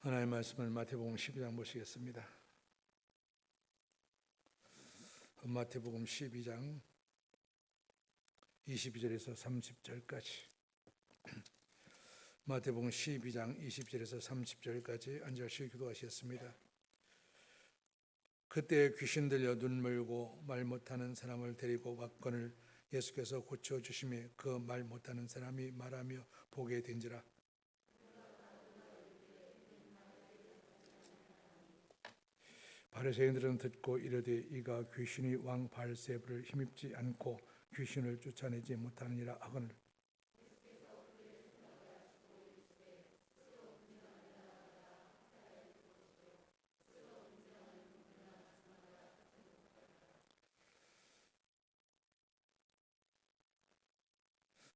하나님의 말씀을 마태복음 12장 보시겠습니다. 마태복음 12장 22절에서 30절까지 마태복음 12장 20절에서 30절까지 앉으시고 기도하시겠습니다. 그때 귀신 들려 눈 멀고 말 못하는 사람을 데리고 왔거늘 예수께서 고쳐주심에 그 말 못하는 사람이 말하며 보게 된지라. 바리새인들은 듣고 이르되 이가 귀신이 왕 바알세불을 힘입지 않고 귀신을 쫓아내지 못하느니라 하거늘.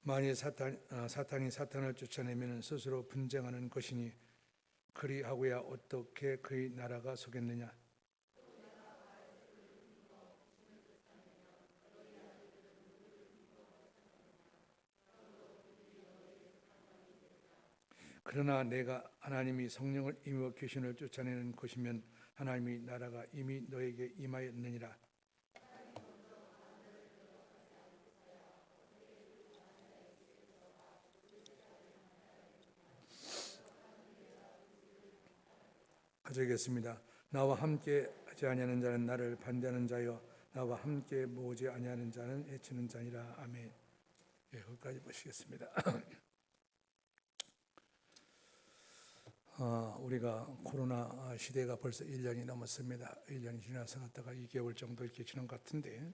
만일 사탄이 사탄을 쫓아내면 스스로 분쟁하는 것이니 그리하고야 어떻게 그의 나라가 서겠느냐. 그러나 내가 하나님이 성령을 임하여 귀신을 쫓아내는 것이면 하나님의 나라가 이미 너에게 임하였느니라. 가져겠습니다. 나와 함께 하지 아니하는 자는 나를 반대하는 자요 나와 함께 모으지 아니하는 자는 해치는 자니라. 아멘. 예, 거기까지 보시겠습니다. 우리가 코로나 시대가 벌써 1년이 넘었습니다. 1년이 지나서 갔다가 2개월 정도 이렇게 지난 것 같은데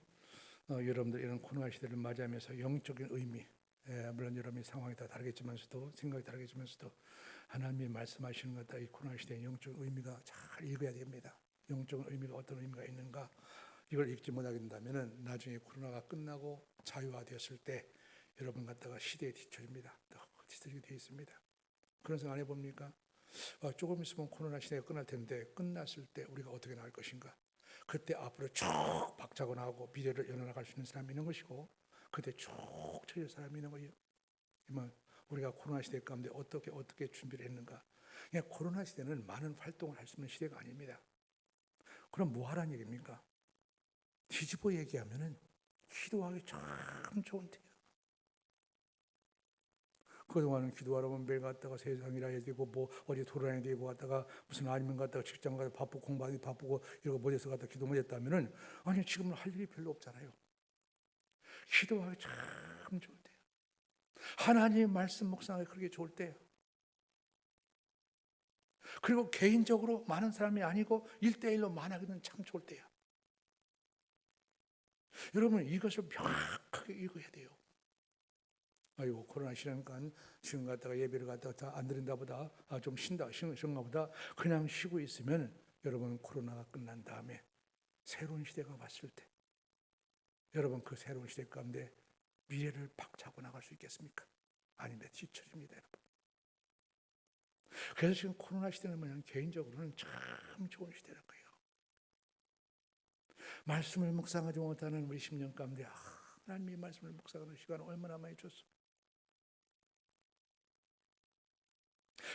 여러분들 이런 코로나 시대를 맞이하면서 영적인 의미, 물론 여러분의 상황이 다 다르겠지만서도 생각이 다르겠지만서도 하나님이 말씀하시는 것 같다. 이 코로나 시대의 영적 의미가 잘 읽어야 됩니다. 영적 의미가 어떤 의미가 있는가 이걸 읽지 못하게 된다면 나중에 코로나가 끝나고 자유화되었을 때 여러분 갖다가 시대에 뒤처집니다. 뒤처지게 되어 있습니다. 그런 생각 안 해봅니까? 조금 있으면 코로나 시대가 끝날 텐데 끝났을 때 우리가 어떻게 나갈 것인가? 그때 앞으로 쭉 박차고 나가고 미래를 열어나갈 수 있는 사람이 있는 것이고 그때 쭉 처질 사람이 있는 거예요. 우리가 코로나 시대 가운데 어떻게 준비를 했는가? 그냥 코로나 시대는 많은 활동을 할 수 있는 시대가 아닙니다. 그럼 뭐 하라는 얘기입니까? 뒤집어 얘기하면은 기도하기 참 좋은 때예요. 그동안은 기도하라면 매일 갔다가 세상이라 해야 되고 뭐 어디 돌아다녀야 되고 갔다가 무슨 아니면 갔다가 직장 가서 바쁘고 공부하기 바쁘고 이러고 못해서 갔다 기도 못했다면은 아니 지금은 할 일이 별로 없잖아요. 기도하기 참 좋을 때예요. 하나님의 말씀 묵상하기 그렇게 좋을 때예요. 그리고 개인적으로 많은 사람이 아니고 1대1로 만나기는 참 좋을 때예요. 여러분 이것을 명확하게 읽어야 돼요. 아이고 코로나 시간이니까 지금 갔다가 예배를 갔다가 다 안 드린다 보다 좀 쉰가 보다 그냥 쉬고 있으면 여러분 코로나가 끝난 다음에 새로운 시대가 왔을 때 여러분 그 새로운 시대 가운데 미래를 박차고 나갈 수 있겠습니까? 아닙니다. 뒤처집니다. 여러분. 그래서 지금 코로나 시대는 뭐냐면 개인적으로는 참 좋은 시대란 거예요. 말씀을 묵상하지 못하는 우리 10년 가운데 하나님의 말씀을 묵상하는 시간을 얼마나 많이 줬어.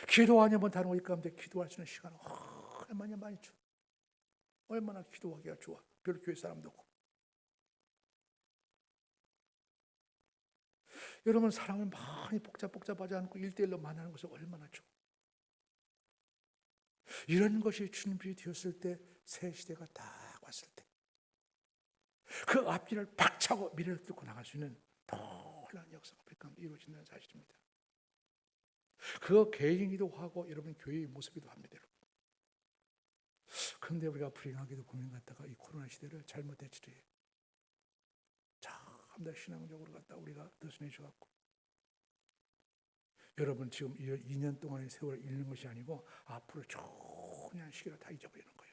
기도하지 못하는 우리 가운데 기도할 수 있는 시간을 얼마나 많이 줘. 얼마나 기도하기가 좋아. 별 교회 사람도 없고. 여러분 사람을 많이 복잡하지 않고 1대1로 만나는 것을 얼마나 좋아. 이런 것이 준비되었을 때 새 시대가 딱 왔을 때 그 앞길을 박차고 미래를 뚫고 나갈 수 있는 놀라운 역사가 우리 가운데 이루어진다는 사실입니다. 그거 개인이기도 하고 여러분 교회의 모습이기도 합니다. 여러분. 그런데 우리가 불행하게도 고민 갖다가 이 코로나 시대를 잘못 대처해. 참다 신앙적으로 갖다 우리가 드러내 주었고 여러분 지금 2년 동안의 세월을 잃는 것이 아니고 앞으로 중요한 시기를 다 잊어버리는 거예요.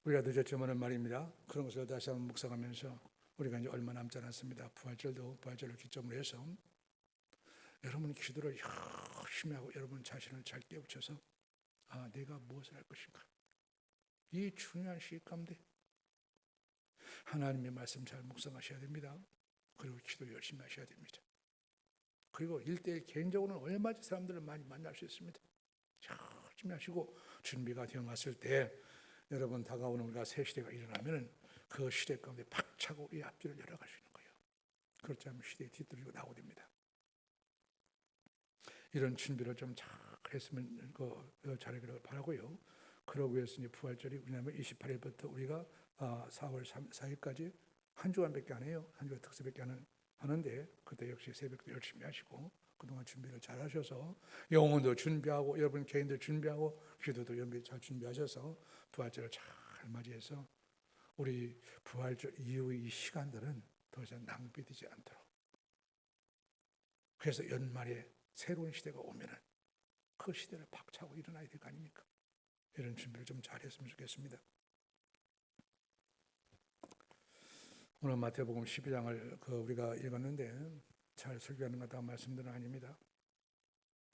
우리가 늦었지만은 말입니다. 그런 것을 다시 한번 묵상하면서 우리가 이제 얼마 남지 않았습니다. 부활절을 기점으로 해서 여러분 기도를 열심히 하고 여러분 자신을 잘 깨우쳐서 내가 무엇을 할 것인가 이 중요한 시기 가운데 하나님의 말씀 잘 묵상하셔야 됩니다. 그리고 기도 열심히 하셔야 됩니다. 그리고 1대1 개인적으로는 얼마든지 사람들을 많이 만날 수 있습니다. 열심히 하시고 준비가 되어 갔을 때 여러분 다가오는 우리가 새 시대가 일어나면은 그 시대 가운데 박차고 이 앞뒤를 열어갈 수 있는 거예요. 그렇지 않으면 시대에 뒤떨어지고 나오게 됩니다. 이런 준비를 좀 잘 했으면 잘하기를 바라고요. 그러기 위해서 이제 부활절이 왜냐하면 28일부터 우리가 4월 4일까지 한 주간밖에 안 해요. 한 주간 특수밖에 하는데 그때 역시 새벽도 열심히 하시고 그동안 준비를 잘 하셔서 영혼도 준비하고 여러분 개인들 준비하고 기도도 잘 준비하셔서 부활절을 잘 맞이해서 우리 부활절 이후의 이 시간들은 더 이상 낭비되지 않도록 그래서 연말에 새로운 시대가 오면은 그 시대를 박차고 일어나야 될 거 아닙니까? 이런 준비를 좀 잘했으면 좋겠습니다. 오늘 마태복음 12장을 우리가 읽었는데 잘 설교하는 것 같다 말씀들은 아닙니다.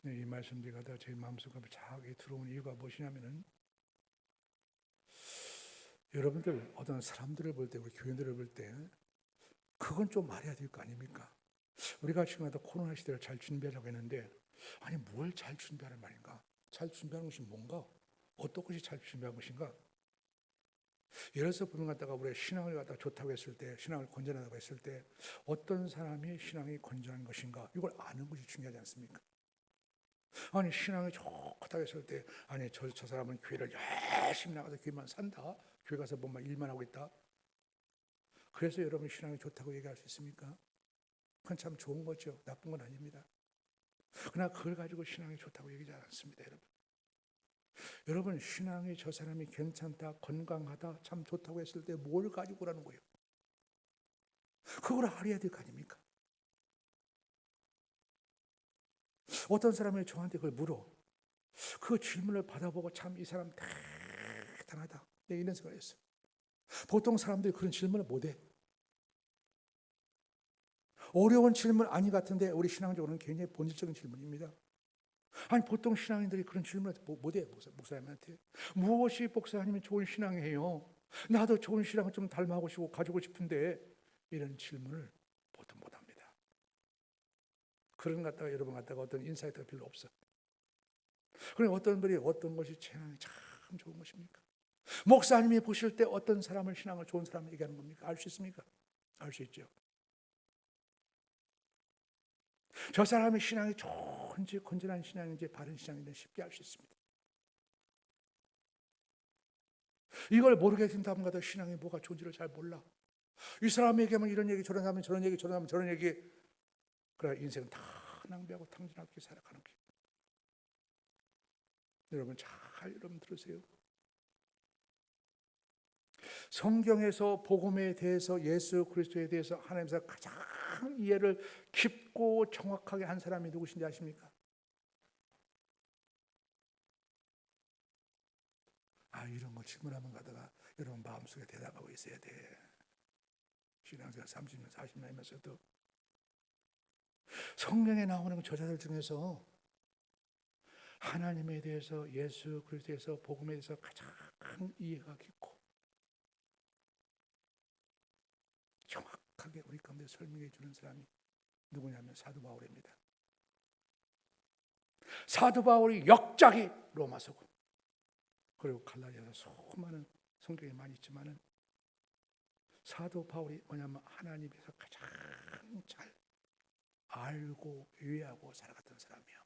이 말씀들이 가다 제 마음속에 자하게 들어온 이유가 무엇이냐면은 여러분들 어떤 사람들을 볼 때 우리 교인들을 볼 때 그건 좀 말해야 될 거 아닙니까? 우리가 지금 코로나 시대를 잘 준비하자고 했는데 아니 뭘 잘 준비하는 말인가? 잘 준비하는 것이 뭔가? 어떤 것이 잘 준비한 것인가? 예를 들어서 보면 갖다가 우리가 신앙을 갖다가 좋다고 했을 때 신앙을 건전하다고 했을 때 어떤 사람이 신앙이 건전한 것인가? 이걸 아는 것이 중요하지 않습니까? 아니 신앙이 좋다고 했을 때 아니 저 사람은 교회를 열심히 나가서 교회만 산다. 교회 가서 뭔가 일만 하고 있다. 그래서 여러분 신앙이 좋다고 얘기할 수 있습니까? 그건 참 좋은 거죠. 나쁜 건 아닙니다. 그러나 그걸 가지고 신앙이 좋다고 얘기하지 않습니다. 여러분 신앙이 저 사람이 괜찮다, 건강하다, 참 좋다고 했을 때 뭘 가지고 오라는 거예요? 그걸 알아야 될 거 아닙니까? 어떤 사람이 저한테 그걸 물어. 그 질문을 받아보고 참 이 사람 대단하다. 이런 생각을 했어요. 보통 사람들이 그런 질문을 못해. 어려운 질문 아니 같은데 우리 신앙적으로는 굉장히 본질적인 질문입니다. 아니 보통 신앙인들이 그런 질문을 못해. 목사님한테 무엇이 목사님이 좋은 신앙이에요? 나도 좋은 신앙을 좀 닮아가고 싶고 가지고 싶은데 이런 질문을 보통 못합니다. 그런 것 갖다가 여러분 갖다가 어떤 인사이트가 별로 없어. 그럼 어떤 분이 어떤 것이 신앙이 참 좋은 것입니까? 목사님이 보실 때 어떤 사람을 신앙을 좋은 사람을 얘기하는 겁니까? 알 수 있습니까? 알 수 있죠. 저 사람의 신앙이 좋은지 건전한 신앙인지 바른 신앙인지 쉽게 알 수 있습니다. 이걸 모르게 된다면 가도 신앙이 뭐가 좋은지를 잘 몰라. 이 사람에게만 이런 얘기 저런 사람은 저런 얘기 저런 사람은 저런 얘기 그래 인생은 다 낭비하고 탕진하게 살아가는 거예요. 여러분 잘 여러분 들으세요. 성경에서 복음에 대해서 예수 그리스도에 대해서 하나님께서 가장 이해를 깊고 정확하게 한 사람이 누구신지 아십니까? 이런 거 질문하면 가다가 여러분 마음속에 대답하고 있어야 돼. 신앙생활 30년 40년 하면서도 성경에 나오는 저자들 중에서 하나님에 대해서 예수 그리스도에 대해서 복음에 대해서 가장 이해가 깊고 정확하게 우리 가운데 설명해 주는 사람이 누구냐면 사도 바울입니다. 사도 바울이 역작이 로마서고 그리고 갈라디아서 수많은 성경에 많이 있지만은 사도 바울이 뭐냐면 하나님께서 가장 잘 알고 이해하고 살아갔던 사람이에요.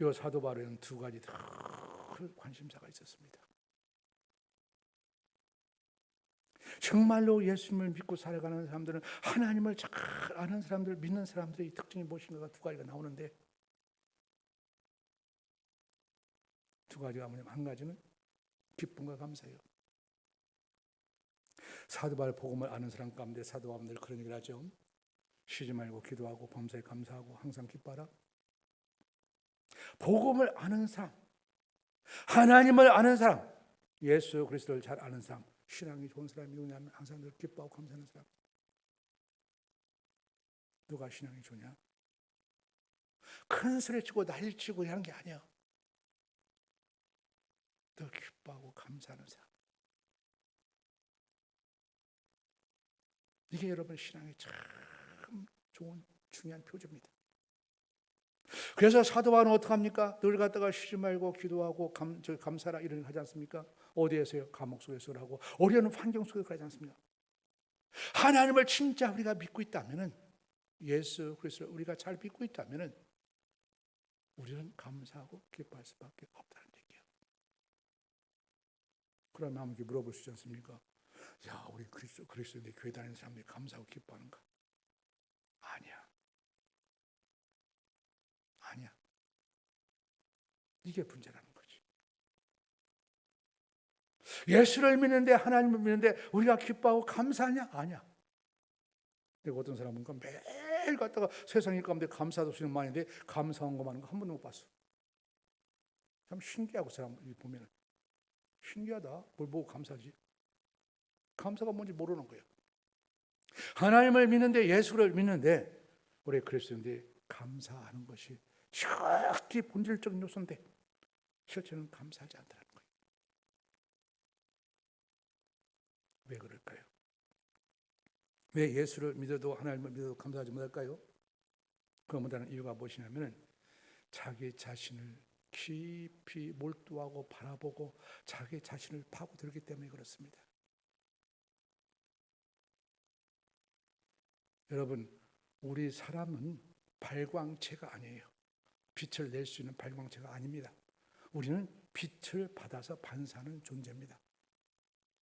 이 사도 바울에는 두 가지 큰 관심사가 있었습니다. 정말로 예수님을 믿고 살아가는 사람들은 하나님을 잘 아는 사람들, 믿는 사람들의 특징이 무엇인가가 두 가지가 나오는데 두 가지가 뭐냐면 한 가지는 기쁨과 감사예요. 사도 바울 복음을 아는 사람 가운데 사도 바울은 늘 그런 얘기를 하죠. 쉬지 말고 기도하고 범사에 감사하고 항상 기뻐하라. 복음을 아는 사람, 하나님을 아는 사람, 예수 그리스도를 잘 아는 사람, 신앙이 좋은 사람이 누구냐면 항상 늘 기뻐하고 감사하는 사람. 누가 신앙이 좋냐? 큰 소리치고 난리치고 하는 게 아니야. 더 기뻐하고 감사하는 사람. 이게 여러분 신앙의 참 좋은 중요한 표지입니다. 그래서 사도 바울은 어떡합니까? 늘 갖다가 쉬지 말고 기도하고 감사라 이런 거 하지 않습니까? 어디에서요? 감옥 속에서 하고 어려운 환경 속에서 하지 않습니까? 하나님을 진짜 우리가 믿고 있다면은, 예수 그리스도를 우리가 잘 믿고 있다면은 우리는 감사하고 기뻐할 수밖에 없다는 얘기예요. 그러면 아무게 물어볼 수 있지 않습니까? 야, 우리 그리스도인데 교회 다니는 사람들이 감사하고 기뻐하는가? 아니야. 아니야. 이게 문제라는 거지. 예수를 믿는데, 하나님을 믿는데 우리가 기뻐하고 감사하냐? 아니야. 내가 어떤 사람은 매일 갔다가 세상 일 가운데 감사도 쓰는 많은데 감사한 것만 한 번도 못 봤어. 참 신기하고, 사람 보면은 신기하다. 뭘 보고 감사하지? 감사가 뭔지 모르는 거예요. 하나님을 믿는데, 예수를 믿는데, 우리 그리스도인데 감사하는 것이 지극히 본질적인 요소인데 실제는 감사하지 않다는 거예요. 왜 그럴까요? 왜 예수를 믿어도, 하나님을 믿어도 감사하지 못할까요? 그 못하는 이유가 무엇이냐면 자기 자신을 깊이 몰두하고 바라보고 자기 자신을 파고들기 때문에 그렇습니다. 여러분, 우리 사람은 발광체가 아니에요. 빛을 낼 수 있는 발광체가 아닙니다. 우리는 빛을 받아서 반사하는 존재입니다.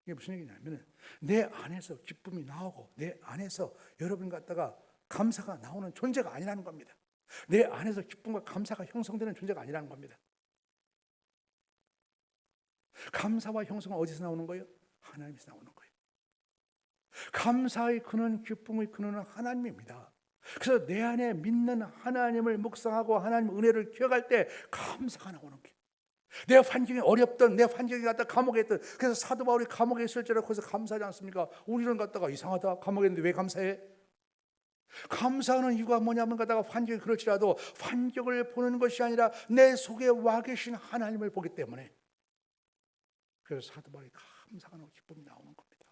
이게 무슨 얘기냐면 내 안에서 기쁨이 나오고 내 안에서 여러분 갖다가 감사가 나오는 존재가 아니라는 겁니다. 내 안에서 기쁨과 감사가 형성되는 존재가 아니라는 겁니다. 감사와 형성은 어디서 나오는 거예요? 하나님에서 나오는 거예요. 감사의 근원, 기쁨의 근원은 하나님입니다. 그래서 내 안에 믿는 하나님을 묵상하고 하나님의 은혜를 기억할 때 감사가 나오는 거예요. 내 환경이 어렵던, 내 환경이 갖다 감옥에 있던, 그래서 사도 바울이 감옥에 있을 때라 거기서 감사하지 않습니까? 우리는 갖다가 이상하다, 감옥에 있는데 왜 감사해? 감사하는 이유가 뭐냐면 갖다가 환경이 그럴지라도 환경을 보는 것이 아니라 내 속에 와 계신 하나님을 보기 때문에, 그래서 사도 바울이 감사가 나오고 기쁨이 나오는 겁니다.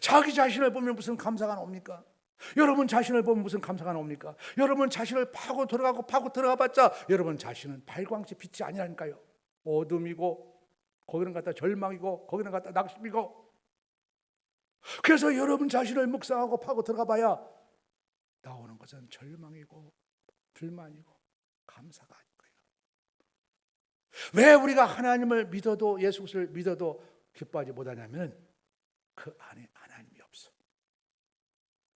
자기 자신을 보면 무슨 감사가 나옵니까? 여러분 자신을 보면 무슨 감사가 나옵니까? 여러분 자신을 파고 들어가 봤자 여러분 자신은 발광체 빛이 아니라니까요. 어둠이고 거기는 갖다 절망이고 거기는 갖다 낙심이고. 그래서 여러분 자신을 묵상하고 파고 들어가 봐야 나오는 것은 절망이고 불만이고 감사가 아닌 거예요. 왜 우리가 하나님을 믿어도, 예수 그리스도를 믿어도 기뻐하지 못하냐면 그 안에 하나님이 없어.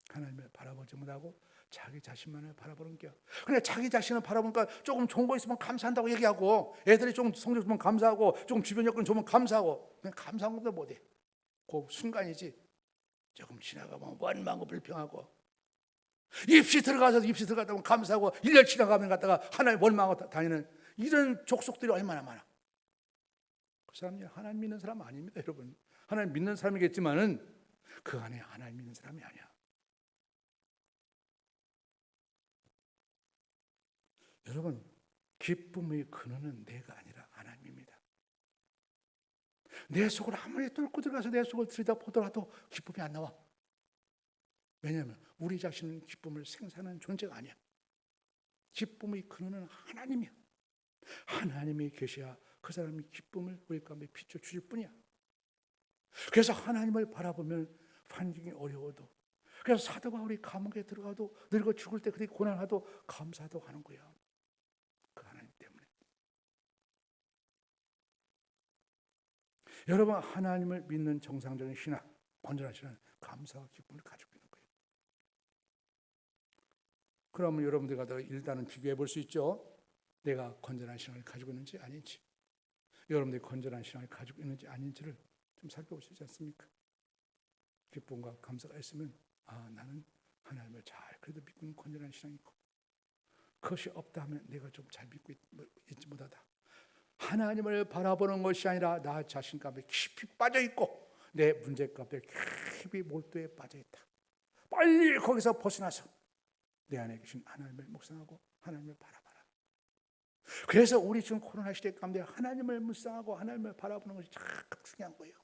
하나님을 바라보지 못하고 자기 자신만을 바라보는 거야. 그래, 자기 자신을 바라보니까 조금 좋은 거 있으면 감사한다고 얘기하고, 애들이 조금 성적 주면 감사하고, 조금 주변 여건 좋으면 감사하고, 그냥 감사한 것도 못해. 그 순간이지. 조금 지나가면 원망하고 불평하고, 입시 들어갔다 보면 감사하고, 1년 지나가면 갔다가 하나님 원망하고 다니는 이런 족속들이 얼마나 많아. 그 사람이 하나님 믿는 사람 아닙니다, 여러분. 하나님 믿는 사람이겠지만은 그 안에 하나님 믿는 사람이 아니야. 여러분, 기쁨의 근원은 내가 아니라 하나님입니다. 내 속을 아무리 뚫고 들어가서 내 속을 들여다보더라도 기쁨이 안 나와. 왜냐하면 우리 자신은 기쁨을 생산하는 존재가 아니야. 기쁨의 근원은 하나님이야. 하나님이 계셔야 그 사람이 기쁨을 우리 가운데 비춰주실 뿐이야. 그래서 하나님을 바라보면 환경이 어려워도, 그래서 사도 바울이 감옥에 들어가도, 늙어 죽을 때 그렇게 고난하도 감사도 하는 거야. 그 하나님 때문에. 여러분, 하나님을 믿는 정상적인 신앙, 건전한 신앙은 감사와 기쁨을 가지고 있는 거예요. 그러면 여러분들과 일단은 비교해 볼 수 있죠. 내가 건전한 신앙을 가지고 있는지 아닌지, 여러분들이 건전한 신앙을 가지고 있는지 아닌지를 좀 살펴보시지 않습니까? 기쁨과 감사가 있으면 나는 하나님을 잘 그래도 믿고 있는 건전한 신앙이 있고, 그것이 없다 하면 내가 좀 잘 믿고 있지 못하다. 하나님을 바라보는 것이 아니라 나 자신 가운데 깊이 빠져있고 내 문제 가운데 깊이 몰두에 빠져있다. 빨리 거기서 벗어나서 내 안에 계신 하나님을 묵상하고 하나님을 바라봐라. 그래서 우리 지금 코로나 시대 가운데 하나님을 묵상하고 하나님을 바라보는 것이 참 중요한 거예요.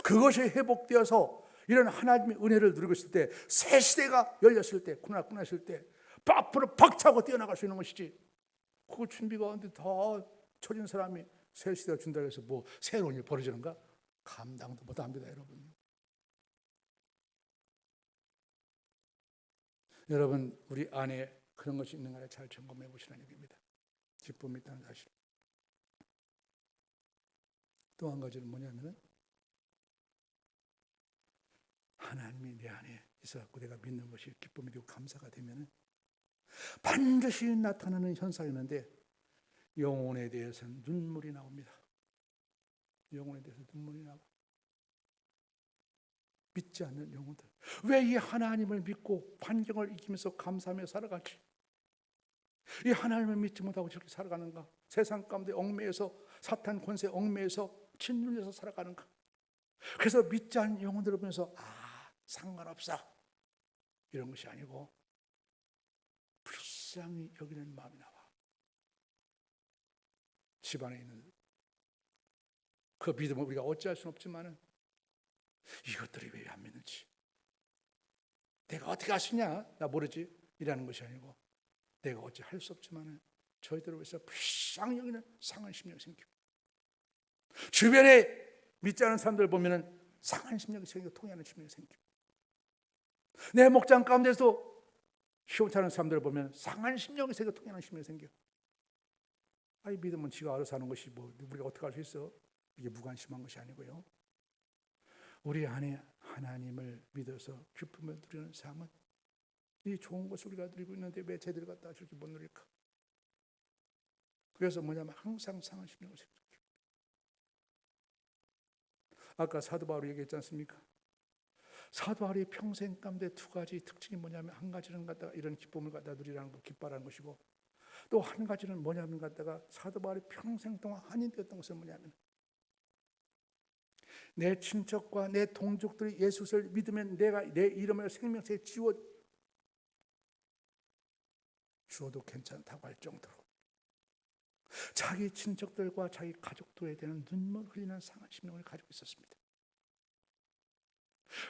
그것이 회복되어서 이런 하나님의 은혜를 누리고 있을 때, 새 시대가 열렸을 때, 코로나 끝났을 때 앞으로 박차고 뛰어나갈 수 있는 것이지, 그 준비가 근데 다 처진 사람이 새 시대가 준다고 해서 뭐 새로운 일 벌어지는가? 감당도 못합니다, 여러분. 여러분, 우리 안에 그런 것이 있는가 잘 점검해 보시라는 얘기입니다. 기쁨이 있다는 사실. 또 한 가지는 뭐냐면은, 하나님이 내 안에 있어갖고 내가 믿는 것이 기쁨이 되고 감사가 되면은 반드시 나타나는 현상이 있는데, 영혼에 대해서는 눈물이 나옵니다. 영혼에 대해서 눈물이 나와. 믿지 않는 영혼들, 왜 이 하나님을 믿고 환경을 이기면서 감사하며 살아가지? 이 하나님을 믿지 못하고 저렇게 살아가는가? 세상 가운데 얽매여서, 사탄 권세 얽매여서 짓눌려서 살아가는가? 그래서 믿지 않는 영혼들을 보면서 상관없어, 이런 것이 아니고 불쌍히 여기는 마음이 나와. 집안에 있는 그 믿음을 우리가 어찌할 수는 없지만은, 이것들이 왜 안 믿는지, 내가 어떻게 할 수 있냐, 나 모르지, 이라는 것이 아니고, 내가 어찌 할 수 없지만은 저희들을 위해서 불쌍히 여기는 상한 심령이 생기고, 주변에 믿지 않는 사람들 보면은 상한 심령이 생기고 통해하는 심령이 생기고, 내 목장 가운데서 시원찮은 사람들을 보면 상한 심령이 생기고 통해하는 심령이 생겨. 아이, 믿으면 지가 알아서 하는 것이 뭐 우리가 어떻게 할 수 있어? 이게 무관심한 것이 아니고요, 우리 안에 하나님을 믿어서 기쁨을 누리는 삶은, 이 좋은 것을 우리가 누리고 있는데 왜 쟤들 갖다 저렇게 못 누릴까? 그래서 뭐냐면 항상 상한 심령을 생기고, 아까 사도 바울이 얘기했지 않습니까? 사도 바울이 평생 가운데 두 가지 특징이 뭐냐면, 한 가지는 갖다가 이런 기쁨을 갖다 누리라는 거, 기뻐하는 것이고, 또 한 가지는 뭐냐면 갖다가 사도 바울이 평생 동안 한이 되었던 것은 뭐냐면, 내 친척과 내 동족들이 예수를 믿으면 내가 내 이름을 생명책에 주어도 괜찮다고 할 정도로 자기 친척들과 자기 가족들에 대한 눈물 흘리는 상한 심령을 가지고 있었습니다.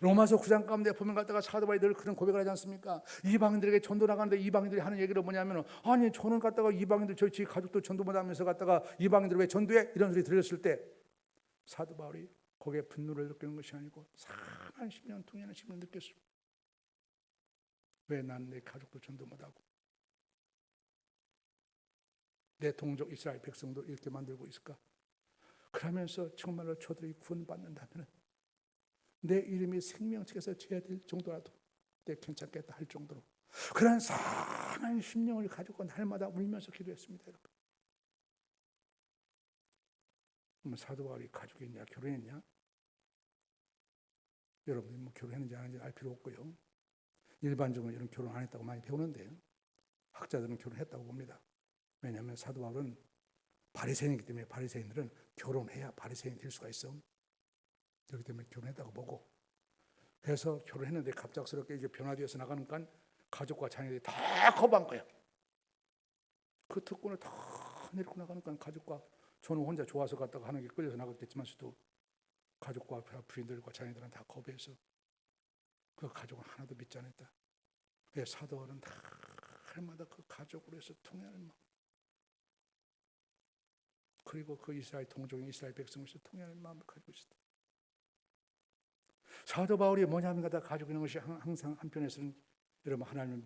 로마서 9장 가운데 보면 갖다가 사도 바울이 늘 그런 고백을 하지 않습니까? 이방인들에게 전도 나가는데 이방인들이 하는 얘기를 뭐냐면, 아니 저는 갖다가 이방인들 저희 가족도 전도 못하면서 갖다가 이방인들 왜 전도해? 이런 소리 들렸을 때 사도 바울이 거기에 분노를 느끼는 것이 아니고 상한 심령, 통해하는 심령을 느꼈어. 왜 난 내 가족도 전도 못하고 내 동족 이스라엘 백성도 이렇게 만들고 있을까? 그러면서 정말로 저들이 구원받는다면 내 이름이 생명책에서 제외될 정도라도 내 괜찮겠다 할 정도로 그런 상한 심령을 가지고 날마다 울면서 기도했습니다. 여러분, 사도 바울이 가족이 있냐, 결혼했냐? 여러분이 뭐 결혼했는지 안 했는지 알 필요 없고요. 일반적으로 이런 결혼 안 했다고 많이 배우는데, 학자들은 결혼했다고 봅니다. 왜냐하면 사도 바울은 바리새인이기 때문에 바리새인들은 결혼해야 바리새인이 될 수가 있어. 그렇기 때문에 결혼했다고 보고, 그래서 결혼했는데 갑작스럽게 이제 변화되어서 나가니까 가족과 자녀들이 다 거부한 거야. 그 특권을 다 내리고 나가니까 가족과, 저는 혼자 좋아서 갔다가 하는 게 끌려서 나갔겠지만 수도 가족과 부인들과 자녀들은 다 거부해서 그 가족은 하나도 믿지 않았다. 사도 바울은 다 할마다 그 가족으로 해서 통해하는 마음, 그리고 그 이스라엘 동족인 이스라엘 백성으로서 통해하는 마음을 가지고 있었다. 사도 바울이 뭐냐면 가지고 있는 것이 항상 한편에서는 여러분 하나님을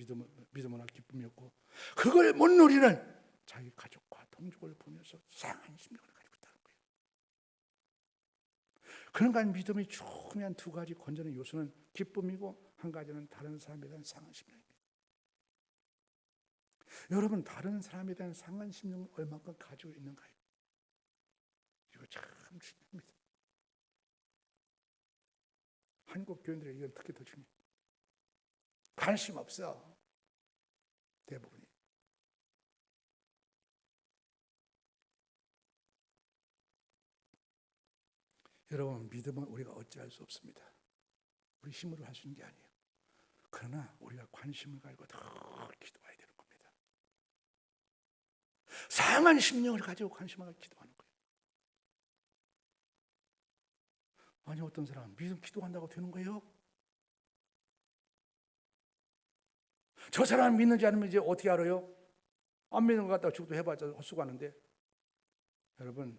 믿음으로 기쁨이었고, 그걸 못 누리는 자기 가족과 동족을 보면서 상한 심령을 가지고 있다는 거예요. 그러니까 믿음이 중요한 두 가지 건전한 요소는 기쁨이고, 한 가지는 다른 사람에 대한 상한 심령입니다. 여러분, 다른 사람에 대한 상한 심령을 얼마큼 가지고 있는가요? 이거 참 중요합니다. 한국 교인들에게 이건 특히 더 중요해요. 관심 없어, 대부분이. 여러분, 믿음은 우리가 어찌할 수 없습니다. 우리 힘으로 할 수 있는 게 아니에요. 그러나 우리가 관심을 가지고 더 기도해야 되는 겁니다. 상한 심령을 가지고 관심을 가지고 기도하는 거예요. 아니, 어떤 사람은 믿음 기도한다고 되는 거예요? 저 사람 믿는지 안 믿는지 어떻게 알아요? 안 믿는 것 같다가 죽도 해봤자 헛수고하는데. 여러분,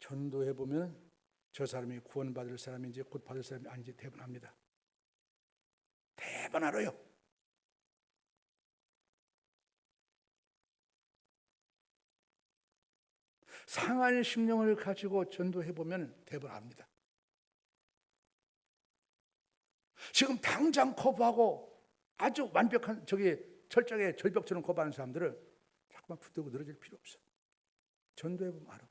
전도해보면 저 사람이 구원받을 사람인지 곧 받을 사람이 아닌지 대번 압니다. 대번 알아요. 상한 심령을 가지고 전도해보면 대번 압니다. 지금 당장 거부하고 아주 완벽한 철저하게 절벽처럼 거부하는 사람들은 자꾸만 붙들고 늘어질 필요 없어. 전도해보면 알아.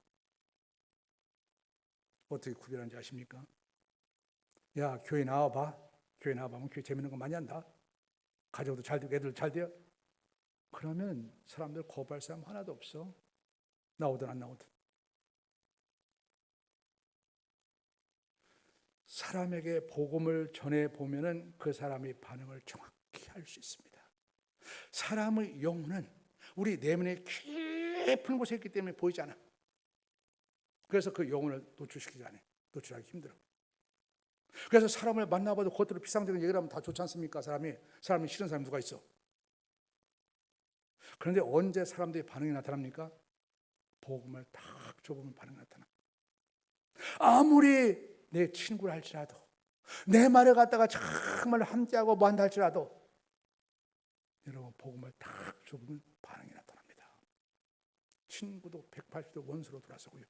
어떻게 구별하는지 아십니까? 야, 교회 나와봐. 교회 나와보면 교회 재밌는 거 많이 한다. 가정도 잘 되고 애들 잘 돼요. 그러면 사람들 거부할 사람 하나도 없어. 나오든 안 나오든. 사람에게 복음을 전해보면 그 사람의 반응을 정확히 알 수 있습니다. 사람의 영혼은 우리 내면의 깊은 곳에 있기 때문에 보이지 않아. 그래서 그 영혼을 노출시키지 않아. 노출하기 힘들어. 그래서 사람을 만나봐도 겉으로 피상적인 얘기를 하면 다 좋지 않습니까? 사람이 싫은 사람이 누가 있어? 그런데 언제 사람들의 반응이 나타납니까? 복음을 딱 줘보면 반응이 나타나. 아무리 내 친구를 할지라도, 내 말을 갖다가 정말 함께하고 뭐 한다 할지라도, 여러분 복음을 딱 줘보면 반응이 나타납니다. 친구도 180도 원수로 돌아서고요.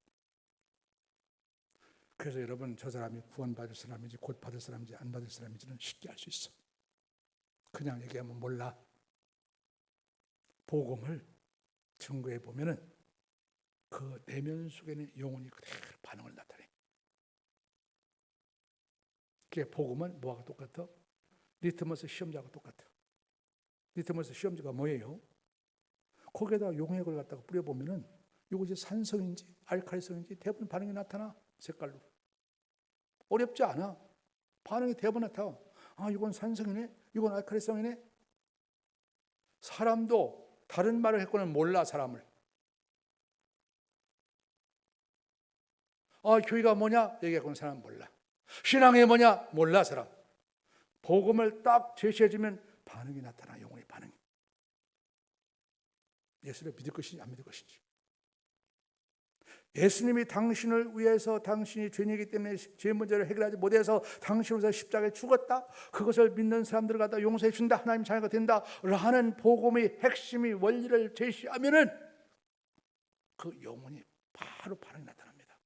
그래서 여러분, 저 사람이 구원받을 사람인지 곧 받을 사람인지 안 받을 사람인지는 쉽게 알 수 있어. 그냥 얘기하면 몰라. 복음을 증거해 보면은 그 내면 속에는 영혼이 그대로 반응을 나타내. 그게 복음은 뭐하고 똑같아? 리트머스 시험지하고 똑같아. 리트머스 시험지가 뭐예요? 거기에다 용액을 갖다가 뿌려보면은 이것이 산성인지 알칼리성인지 대부분 반응이 나타나. 색깔로. 어렵지 않아. 반응이 대부분 나타나. 아, 이건 산성이네, 이건 알칼리성이네. 사람도 다른 말을 했고는 몰라. 사람을. 아, 교회가 뭐냐 얘기하고는 사람 몰라. 신앙이 뭐냐 몰라. 사람. 복음을 딱 제시해주면 반응이 나타나. 영혼의 반응이. 예수를 믿을 것인지 안 믿을 것인지. 예수님이 당신을 위해서, 당신이 죄인이기 때문에 죄 문제를 해결하지 못해서 당신으로서 십자가에 죽었다, 그것을 믿는 사람들을 갖다 용서해 준다, 하나님 자녀가 된다 라는 복음의 핵심이 원리를 제시하면은 그 영혼이 바로 반응이 나타납니다.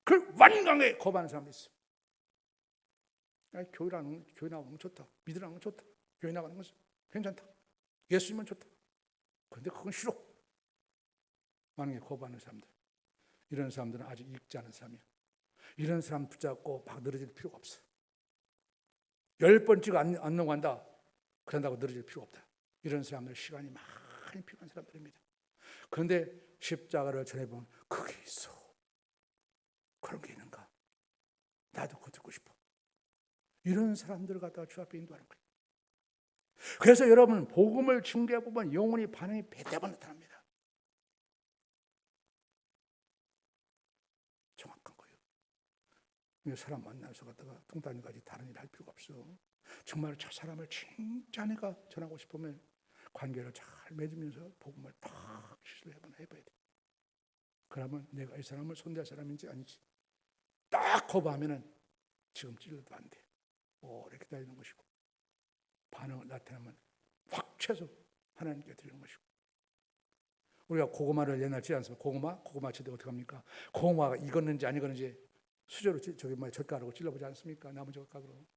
그걸 완강하게 거부하는 사람이 있어. 교회 나가는 건 좋다, 믿으라는 건 좋다, 교회 나가는 건 괜찮다, 예수님은 좋다. 그런데 그건 싫어. 만약에 거부하는 사람들, 이런 사람들은 아직 읽지 않은 사람이야. 이런 사람 붙잡고 막 늘어질 필요가 없어. 10번 찍어 안 넘어간다, 그런다고 늘어질 필요가 없다. 이런 사람들 시간이 많이 필요한 사람들입니다. 그런데 십자가를 전해보면 그게 있어, 그런 게 있는가, 나도 그거 듣고 싶어. 이런 사람들을 갖다가 주 앞에 인도하는 거예요. 그래서 여러분, 복음을 증거해보면 영혼의 반응이 대대번 나타납니다. 정확한 거예요. 사람 만나서 갖다가 뚱딴이까지 다른 일 할 필요가 없어. 정말 저 사람을 진짜 내가 전하고 싶으면 관계를 잘 맺으면서 복음을 딱 시도를 해봐야 돼. 그러면 내가 이 사람을 손대할 사람인지 아닌지 딱 거부하면은 지금 찔러도 안 돼. 오래 기다리는 것이고, 반응을 나타나면 확 채서 하나님께 드리는 것이고. 우리가 고구마를 옛날 찌지 않습니까? 고구마 칠 때 어떻게 합니까? 고구마가 익었는지 안 익었는지 수저로 젓가락으로 찔러보지 않습니까? 나무 젓가락으로.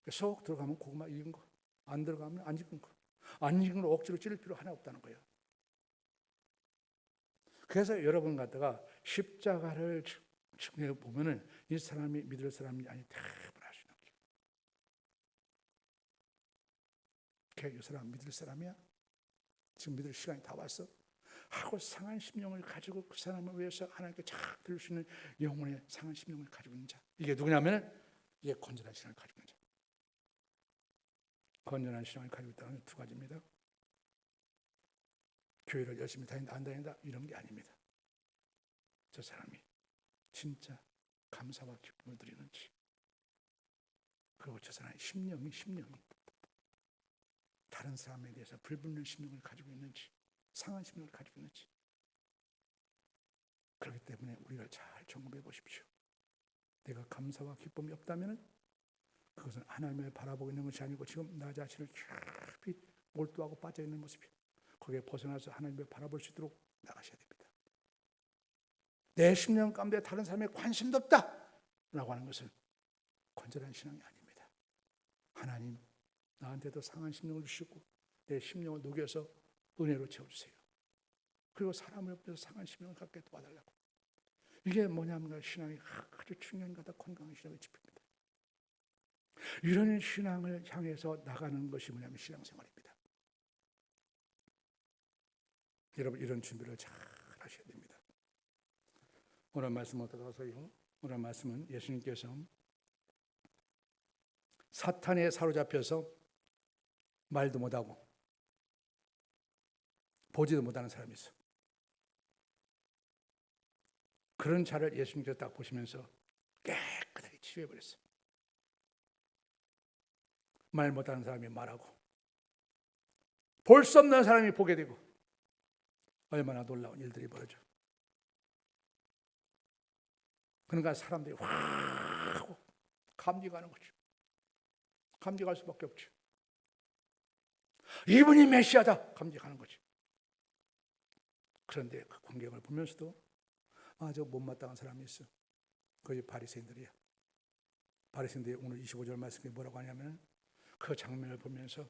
쏙 들어가면 고구마 익은 거, 안 들어가면 안 익은 거. 안 익은 걸 억지로 찌를 필요 하나 없다는 거예요. 그래서 여러분 갖다가 십자가를 측면에 보면은 이 사람이 믿을 사람이 아니 대부분 알 수 있는 거예요. 이 사람 믿을 사람이야? 지금 믿을 시간이 다 왔어? 하고 상한 심령을 가지고 그 사람을 위해서 하나님께 쫙 들을 수 있는 영혼의 상한 심령을 가지고 있는 자, 이게 누구냐면 이게 건전한 신앙을 가지고 있는 자. 건전한 신앙을 가지고 있다는 두 가지입니다. 교회를 열심히 다닌다 안 다닌다 이런 게 아닙니다. 저 사람이 진짜 감사와 기쁨을 드리는지, 그리고 저 사람의 심령이 다른 사람에 대해서 불붙는 심령을 가지고 있는지, 상한 심령을 가지고 있는지. 그렇기 때문에 우리가 잘 점검해 보십시오. 내가 감사와 기쁨이 없다면 그것은 하나님을 바라보고 있는 것이 아니고 지금 나 자신을 깊이 몰두하고 빠져있는 모습이에요. 거기에 벗어나서 하나님을 바라볼 수 있도록 나가셔야 됩니다. 내 심령 가운데 다른 사람에 관심도 없다 라고 하는 것은 건전한 신앙이 아닙니다. 하나님, 나한테도 상한 심령을 주시고 내 심령을 녹여서 은혜로 채워주세요. 그리고 사람을 위해서 상한 심령을 갖게 도와달라고. 이게 뭐냐면 신앙이 아주 중요한 거다. 건강한 신앙의 지표입니다. 이런 신앙을 향해서 나가는 것이 뭐냐면 신앙생활입니다. 여러분, 이런 준비를 잘 하셔야 됩니다. 오늘 말씀 어떻게 하세요? 오늘 말씀은 예수님께서 사탄에 사로잡혀서 말도 못하고 보지도 못하는 사람이 있어. 그런 자를 예수님께서 딱 보시면서 깨끗하게 치유해버렸어요. 말 못하는 사람이 말하고 볼 수 없는 사람이 보게 되고 얼마나 놀라운 일들이 벌어져. 그러니까 사람들이 확 하고 감기가는 거죠. 감기갈 수밖에 없죠. 이분이 메시아다 감기가는 거죠. 그런데 그 광경을 보면서도 저 못마땅한 사람이 있어. 그게 바리새인들이야. 바리새인들이 오늘 25절 말씀에 뭐라고 하냐면 그 장면을 보면서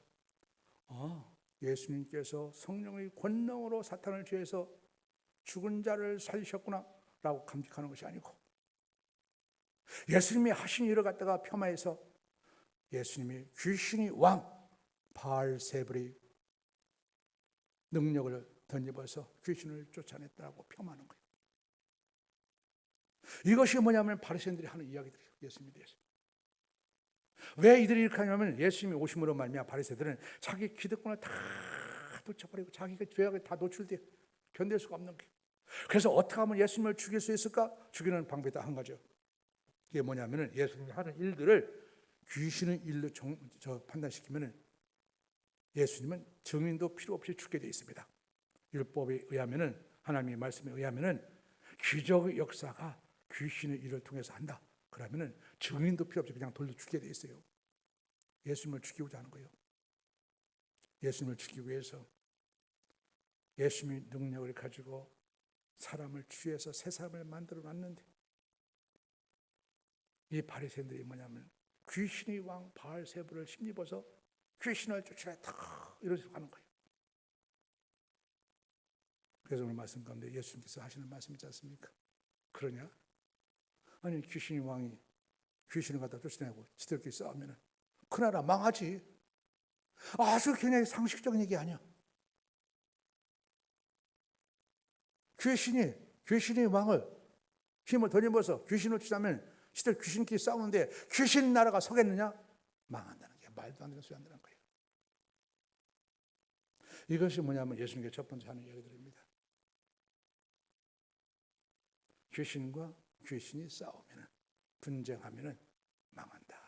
예수님께서 성령의 권능으로 사탄을 죄해서 죽은 자를 살리셨구나 라고 감격하는 것이 아니고 예수님이 하신 일을 갖다가 폄하해서 예수님이 귀신이 왕 바알세불이 능력을 덧입어서 귀신을 쫓아냈다고 폄하하는 거예요. 이것이 뭐냐면 바리새인들이 하는 이야기들이에요. 예수님에 대해서. 왜 이들이 이렇게 하냐면 예수님이 오심으로 말미암아 바리새인들은 자기 기득권을 다 붙여버리고 자기가 죄악에 다 노출돼 견딜 수가 없는 거예요. 그래서 어떻게 하면 예수님을 죽일 수 있을까? 죽이는 방법이 다 한 가지요. 이게 뭐냐면 예수님이 하는 일들을 귀신의 일로 판단시키면 예수님은 증인도 필요 없이 죽게 되어 있습니다. 율법에 의하면 하나님의 말씀에 의하면 기적의 역사가 귀신의 일을 통해서 한다. 그러면 증인도 필요 없이 그냥 돌로 죽게 되어 있어요. 예수님을 죽이고자 하는 거예요. 예수님을 죽이기 위해서 예수님의 능력을 가지고 사람을 취해서 새 사람을 만들어 놨는데 이 바리새인들이 뭐냐면 귀신의 왕 바알세불을 힘입어서 귀신을 쫓아냈다 이렇게 하는 거예요. 그래서 오늘 말씀 가운데 예수님께서 하시는 말씀 있지 않습니까? 그러냐? 아니 귀신의 왕이 귀신을 갖다 쫓아내고 지들끼리 싸우면 그 나라 망하지. 아주 그냥 상식적인 얘기 아니야. 귀신의 왕을 힘을 덧입어서 귀신을 쫓아내면 시들 귀신끼리 싸우는데 귀신 나라가 서겠느냐? 망한다는 게 말도 안 되는 소리 한다는 거예요. 이것이 뭐냐면 예수님께서 첫 번째 하는 이야기들입니다. 귀신과 귀신이 싸우면 분쟁하면 망한다.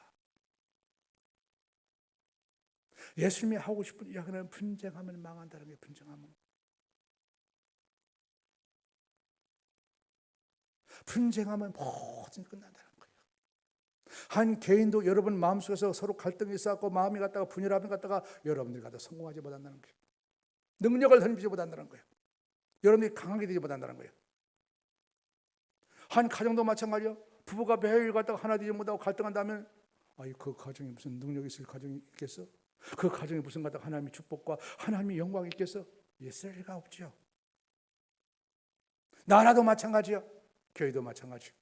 예수님이 하고 싶은 이야기는 분쟁하면 망한다는 게 분쟁하면 모든 끝난다는 거예요. 한 개인도 여러분 마음속에서 서로 갈등이 쌓고 마음이 갖다가 분열함이 갖다가 여러분들이 갖다 성공하지 못한다는 거예요. 능력을 던지지 못한다는 거예요. 여러분들이 강하게 되지 못한다는 거예요. 한 가정도 마찬가지요. 부부가 매일 갖다가 하나 되지 못하고 갈등한다면 그 가정에 무슨 능력이 있을 가정이 있겠어? 그 가정에 무슨 갖다가 하나님의 축복과 하나님의 영광이 있겠어? 있을 리가 없죠. 나라도 마찬가지요. 교회도 마찬가지요.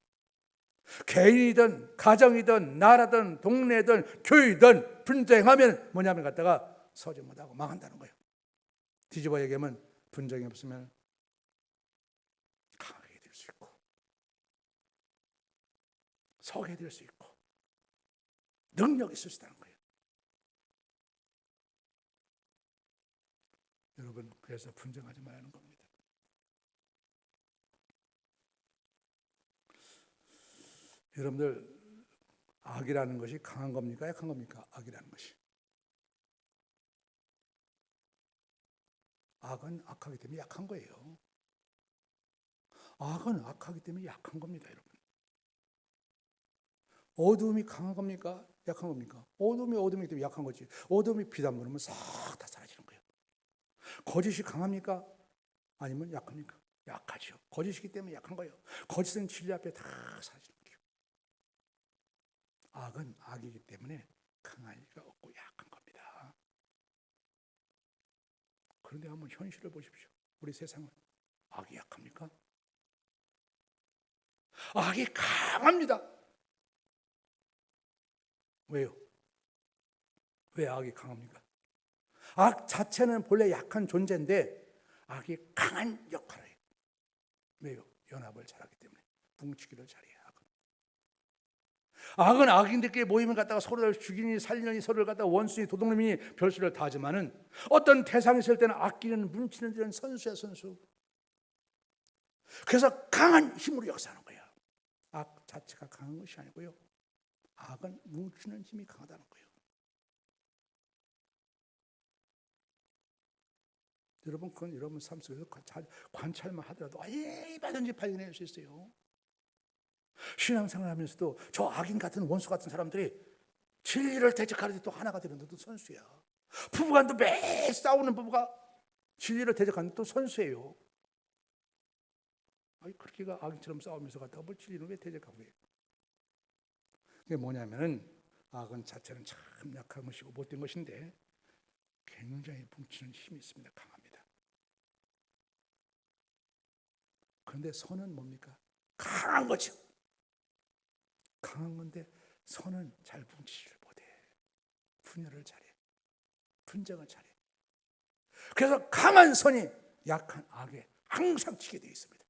개인이든 가정이든 나라든 동네든 교회든 분쟁하면 뭐냐면 갖다가 서지 못하고 망한다는 거예요. 뒤집어 얘기하면 분쟁이 없으면 강하게 될 수 있고 서게 될 수 있고 능력이 있을 수 있다는 거예요. 여러분 그래서 분쟁하지 말라는 겁니다. 여러분들 악이라는 것이 강한 겁니까? 약한 겁니까? 악이라는 것이. 악은 악하기 때문에 약한 거예요. 악은 악하기 때문에 약한 겁니다, 여러분. 어둠이 강한 겁니까? 약한 겁니까? 어둠이기 때문에 약한 거지. 어둠이 빛 안 들어오면 싹 다 사라지는 거예요. 거짓이 강합니까? 아니면 약합니까? 약하죠. 거짓이기 때문에 약한 거예요. 거짓은 진리 앞에 다 사라지는 거예요. 악은 악이기 때문에 강할 리가 없고 약한 겁니다. 그런데 한번 현실을 보십시오. 우리 세상은 악이 약합니까? 악이 강합니다. 왜요? 왜 악이 강합니까? 악 자체는 본래 약한 존재인데 악이 강한 역할을 해요. 왜요? 연합을 잘하기 때문에. 뭉치기를 잘해요. 악은 악인들끼리 모임을 갖다가 서로를 죽이니 살리니 서로를 갖다가 원수니 도둑놈이니 별수를 다 하지만은 어떤 대상이 있을 때는 악기는 뭉치는 데는 선수야, 선수. 그래서 강한 힘으로 역사하는 거예요. 악 자체가 강한 것이 아니고요. 악은 뭉치는 힘이 강하다는 거예요. 여러분, 그건 여러분 삶 속에서 관찰만 하더라도 얼마든지 발견할 수 있어요. 신앙생활 하면서도 저 악인 같은 원수 같은 사람들이 진리를 대적하는데 또 하나가 되는 데도 선수야. 부부간도 매일 싸우는 부부가 진리를 대적하는 또 선수예요. 아니, 그렇게가 악인처럼 싸우면서 갔다가 뭘 진리는 왜 대적하고 해요? 그게 뭐냐면은 악은 자체는 참 약한 것이고 못된 것인데 굉장히 뭉치는 힘이 있습니다. 강합니다. 그런데 선은 뭡니까? 강한 거죠. 강한 건데 선은 잘 뭉치지를 못해. 분열을 잘해. 분쟁을 잘해. 그래서 강한 선이 약한 악에 항상 치게 되어 있습니다.